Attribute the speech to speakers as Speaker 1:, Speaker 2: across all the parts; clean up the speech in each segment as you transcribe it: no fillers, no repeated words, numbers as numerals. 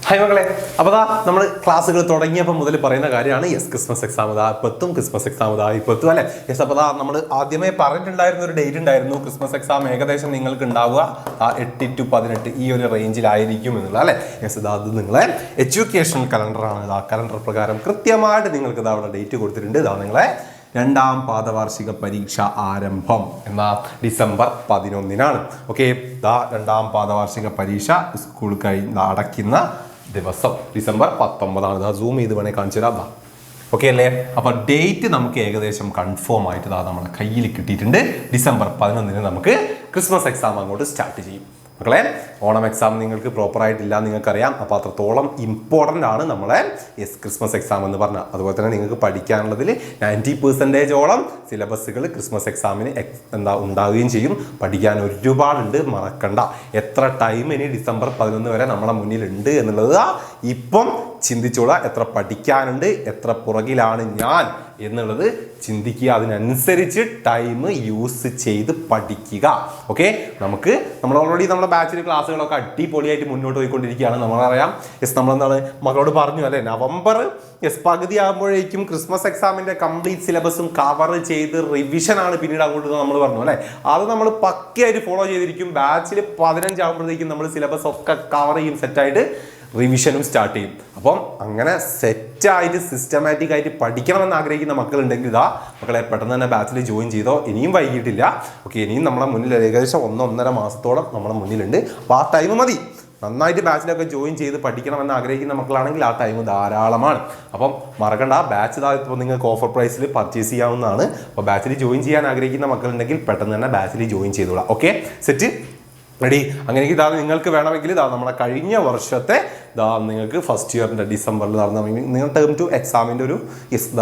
Speaker 1: Hi മക്കളെ, അപ്പോൾ നമ്മൾ ക്ലാസ്സുകൾ തുടങ്ങിയപ്പോൾ മുതൽ പറയുന്ന കാര്യമാണ് ക്രിസ്മസ് എക്സാം ഇപ്പത്തും ക്രിസ്മസ് എക്സാം ഇപ്പത്തും അല്ലേ. അപ്പോൾ നമ്മൾ ആദ്യമേ പറഞ്ഞിട്ടുണ്ടായിരുന്ന ഒരു ഡേറ്റ് ഉണ്ടായിരുന്നു. ക്രിസ്മസ് എക്സാം ഏകദേശം നിങ്ങൾക്ക് ഉണ്ടാവുക 8 to 18 ഈ ഒരു റേഞ്ചിലായിരിക്കും എന്നുള്ള അല്ലേ. അത് നിങ്ങളെ എഡ്യൂക്കേഷണൽ കലണ്ടറാണ്. കലണ്ടർ പ്രകാരം കൃത്യമായിട്ട് നിങ്ങൾക്ക് അവിടെ ഡേറ്റ് കൊടുത്തിട്ടുണ്ട്. നിങ്ങളെ രണ്ടാം പാദവാർഷിക പരീക്ഷ ആരംഭം എന്ന ഡിസംബർ 11-നാണ്. ഓക്കെ, രണ്ടാം പാദവാർഷിക പരീക്ഷ സ്കൂൾ അടയ്ക്കുന്ന ദിവസം ഡിസംബർ 19-ആണ്. സൂം ചെയ്ത് വേണേൽ കാണിച്ചു തരാം. ഓക്കെ അല്ലേ. അപ്പൊ ഡേറ്റ് നമുക്ക് ഏകദേശം കൺഫേം ആയിട്ട് നമ്മുടെ കയ്യിൽ കിട്ടിയിട്ടുണ്ട്. ഡിസംബർ 11-ന് നമുക്ക് ക്രിസ്മസ് എക്സാം അങ്ങോട്ട് സ്റ്റാർട്ട് ചെയ്യും. മക്കളെ, ഓണം എക്സാം നിങ്ങൾക്ക് പ്രോപ്പറായിട്ടില്ല നിങ്ങൾക്കറിയാം. അപ്പോൾ അത്രത്തോളം ഇമ്പോർട്ടൻ്റ് ആണ് നമ്മളെ ക്രിസ്മസ് എക്സാം എന്ന് പറഞ്ഞാൽ. അതുപോലെ തന്നെ നിങ്ങൾക്ക് പഠിക്കാനുള്ളതിൽ 90% സിലബസുകൾ ക്രിസ്മസ് എക്സാമിന് ഉണ്ടാവുകയും ചെയ്യും. പഠിക്കാൻ ഒരുപാടുണ്ട്, മറക്കണ്ട. എത്ര ടൈം ഇനി ഡിസംബർ 11 വരെ നമ്മളെ മുന്നിലുണ്ട് എന്നുള്ളത് ഇപ്പം ചിന്തിച്ചോളാം. എത്ര പഠിക്കാനുണ്ട്, എത്ര പുറകിലാണ് ഞാൻ എന്നുള്ളത് ചിന്തിക്കുക. അതിനനുസരിച്ച് ടൈം യൂസ് ചെയ്ത് പഠിക്കുക. ഓക്കെ, നമ്മൾ ഓൾറെഡി നമ്മുടെ ബാച്ചിൽ ക്ലാസ്സുകളൊക്കെ അടിപൊളിയായിട്ട് മുന്നോട്ട് പോയിക്കൊണ്ടിരിക്കുകയാണ്. നമ്മളറിയാം. നമ്മളെന്താണ് മകളോട് പറഞ്ഞു അല്ലേ, നവംബർ പകുതി ആകുമ്പോഴേക്കും ക്രിസ്മസ് എക്സാമിന്റെ കംപ്ലീറ്റ് സിലബസും കവർ ചെയ്ത് റിവിഷനാണ് പിന്നീട് അങ്ങോട്ട് നമ്മൾ പറഞ്ഞു അല്ലേ. അത് നമ്മൾ പക്കയായിട്ട് ഫോളോ ചെയ്തിരിക്കും. ബാച്ചിൽ 15 ആകുമ്പോഴത്തേക്കും നമ്മൾ സിലബസ് ഒക്കെ കവർ ചെയ്യും, സെറ്റായിട്ട് റിവിഷനും സ്റ്റാർട്ട് ചെയ്യും. അപ്പം അങ്ങനെ സെറ്റായിട്ട് സിസ്റ്റമാറ്റിക് ആയിട്ട് പഠിക്കണമെന്ന് ആഗ്രഹിക്കുന്ന മക്കളുണ്ടെങ്കിൽ മക്കളെ പെട്ടെന്ന് തന്നെ ബാച്ചിൽ ജോയിൻ ചെയ്തോ. ഇനിയും വൈകിട്ടില്ല. ഓക്കെ, ഇനിയും നമ്മുടെ മുന്നിൽ ഏകദേശം 1-1.5 മാസത്തോളം നമ്മുടെ മുന്നിലുണ്ട്. അപ്പോൾ ആ ടൈം മതി. നന്നായിട്ട് ബാച്ചിലൊക്കെ ജോയിൻ ചെയ്ത് പഠിക്കണമെന്ന് ആഗ്രഹിക്കുന്ന മക്കളാണെങ്കിൽ ആ ടൈം ധാരാളമാണ്. അപ്പം മറക്കണ്ട, ബാച്ച് ഇപ്പോൾ നിങ്ങൾക്ക് ഓഫർ പ്രൈസിൽ പർച്ചേസ് ചെയ്യാവുന്നതാണ്. അപ്പോൾ ബാച്ചിൽ ജോയിൻ ചെയ്യാൻ ആഗ്രഹിക്കുന്ന മക്കളുണ്ടെങ്കിൽ പെട്ടെന്ന് തന്നെ ബാച്ചിൽ ജോയിൻ ചെയ്തോളാം. Okay, set ready. അങ്ങനെ നിങ്ങൾക്ക് വേണമെങ്കിൽ നമ്മുടെ കഴിഞ്ഞ വർഷത്തെ നിങ്ങൾക്ക് ഫസ്റ്റ് ഇയറിൻ്റെ ഡിസംബറിൽ നടന്നെങ്കിൽ നിങ്ങൾ ടേം ടു എക്സാമിൻ്റെ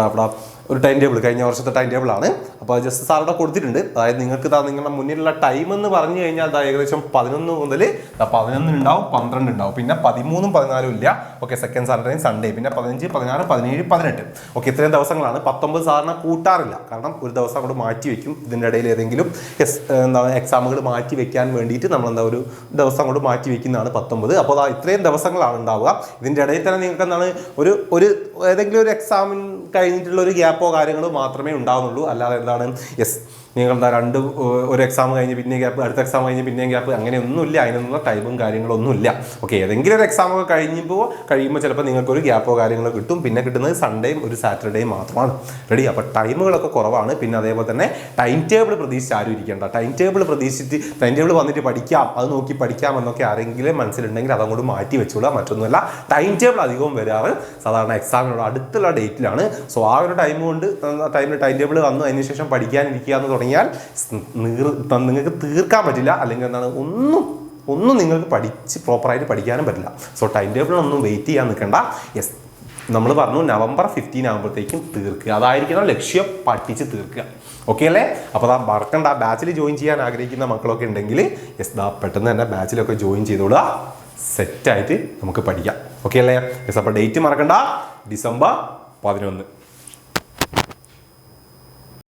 Speaker 1: അവിടെ ഒരു ടൈം ടേബിൾ, കഴിഞ്ഞ വർഷത്തെ ടൈം ടേബിളാണ്. അപ്പോൾ ജസ്റ്റ് സാറിവിടെ കൊടുത്തിട്ടുണ്ട്. അതായത് നിങ്ങൾക്ക് നിങ്ങളുടെ മുന്നിലുള്ള ടൈം എന്ന് പറഞ്ഞു കഴിഞ്ഞാൽ ഏകദേശം 11 മുതൽ 11 ഉണ്ടാവും, 12 ഉണ്ടാവും, പിന്നെ 13ഉം 14ഉം ഇല്ല. ഓക്കെ, സെക്കൻഡ് സാറ്റർഡേ സൺഡേ, പിന്നെ 15, 16, 17, 18. ഓക്കെ, ഇത്രയും ദിവസങ്ങളാണ്. 19 സാറിന് കൂട്ടാറില്ല, കാരണം ഒരു ദിവസം അങ്ങോട്ട് മാറ്റി വെക്കും. ഇതിൻ്റെ ഇടയിൽ ഏതെങ്കിലും എക്സാമുകൾ മാറ്റി വെക്കാൻ വേണ്ടിയിട്ട് ഒരു ദിവസം അങ്ങോട്ട് മാറ്റി വെക്കുന്നതാണ് 19. അപ്പോൾ ഇത്രയും ദിവസങ്ങളാണ് ഉണ്ടാവുക. ഇതിൻ്റെ ഇടയിൽ തന്നെ നിങ്ങൾക്ക് ഒരു ഏതെങ്കിലും ഒരു എക്സാമിൻ കഴിഞ്ഞിട്ടുള്ള ഒരു ഗ്യാപ്പോ കാര്യങ്ങളോ മാത്രമേ ഉണ്ടാവുന്നുള്ളൂ. അല്ലാതെ നിങ്ങൾ ഒരു എക്സാം കഴിഞ്ഞ് പിന്നെ ഗ്യാപ്പ്, അടുത്ത എക്സാം കഴിഞ്ഞ് പിന്നെയും ഗ്യാപ്പ്, അങ്ങനെയൊന്നുമില്ല. അതിനൊന്നുള്ള ടൈമും കാര്യങ്ങളൊന്നുമില്ല. ഓക്കെ, ഏതെങ്കിലും ഒരു എക്സാമൊക്കെ കഴിയുമ്പോൾ ചിലപ്പോൾ നിങ്ങൾക്കൊരു ഗ്യാപ്പോ കാര്യങ്ങളോ കിട്ടും. പിന്നെ കിട്ടുന്നത് സൺഡേയും ഒരു സാറ്റർഡേയും മാത്രമാണ്. റെഡി. അപ്പോൾ ടൈമുകളൊക്കെ കുറവാണ്. പിന്നെ അതേപോലെ തന്നെ ടൈം ടേബിൾ പ്രതീക്ഷിച്ച് ആരും ഇരിക്കേണ്ട. ടൈം ടേബിൾ വന്നിട്ട് പഠിക്കാം, അത് നോക്കി പഠിക്കാം എന്നൊക്കെ ആരെങ്കിലും മനസ്സിലുണ്ടെങ്കിൽ അതങ്ങോട്ട് മാറ്റി വെച്ചോളാം. മറ്റൊന്നുമല്ല, ടൈം ടേബിൾ അധികവും വരാറ് സാധാരണ എക്സാമിനോട് അടുത്തുള്ള ഡേറ്റിലാണ്. സോ ആ ഒരു ടൈം കൊണ്ട് ടൈം ടേബിൾ വന്നു അതിന് ശേഷം പഠിക്കാനിരിക്കുക എന്ന് തുടങ്ങിയാൽ നിങ്ങൾക്ക് തീർക്കാൻ പറ്റില്ല. അല്ലെങ്കിൽ ഒന്നും നിങ്ങൾക്ക് പ്രോപ്പറായിട്ട് പഠിക്കാനും പറ്റില്ല. സോ ടൈം ടേബിളിനൊന്നും വെയിറ്റ് ചെയ്യാൻ നിൽക്കണ്ട. നമ്മൾ പറഞ്ഞു നവംബർ 15 ആകുമ്പോഴത്തേക്കും തീർക്കുക. അതായിരിക്കണം ലക്ഷ്യം, പഠിച്ച് തീർക്കുക. ഓക്കെ അല്ലേ. അപ്പോൾ മറക്കണ്ട, ബാച്ചിൽ ജോയിൻ ചെയ്യാൻ ആഗ്രഹിക്കുന്ന മക്കളൊക്കെ ഉണ്ടെങ്കിൽ പെട്ടെന്ന് തന്നെ ബാച്ചിലൊക്കെ ജോയിൻ ചെയ്തോളുക. സെറ്റായിട്ട് നമുക്ക് പഠിക്കാം. ഓക്കെ അല്ലേ. അപ്പോൾ ഡേറ്റ് മറക്കണ്ട, ഡിസംബർ 11.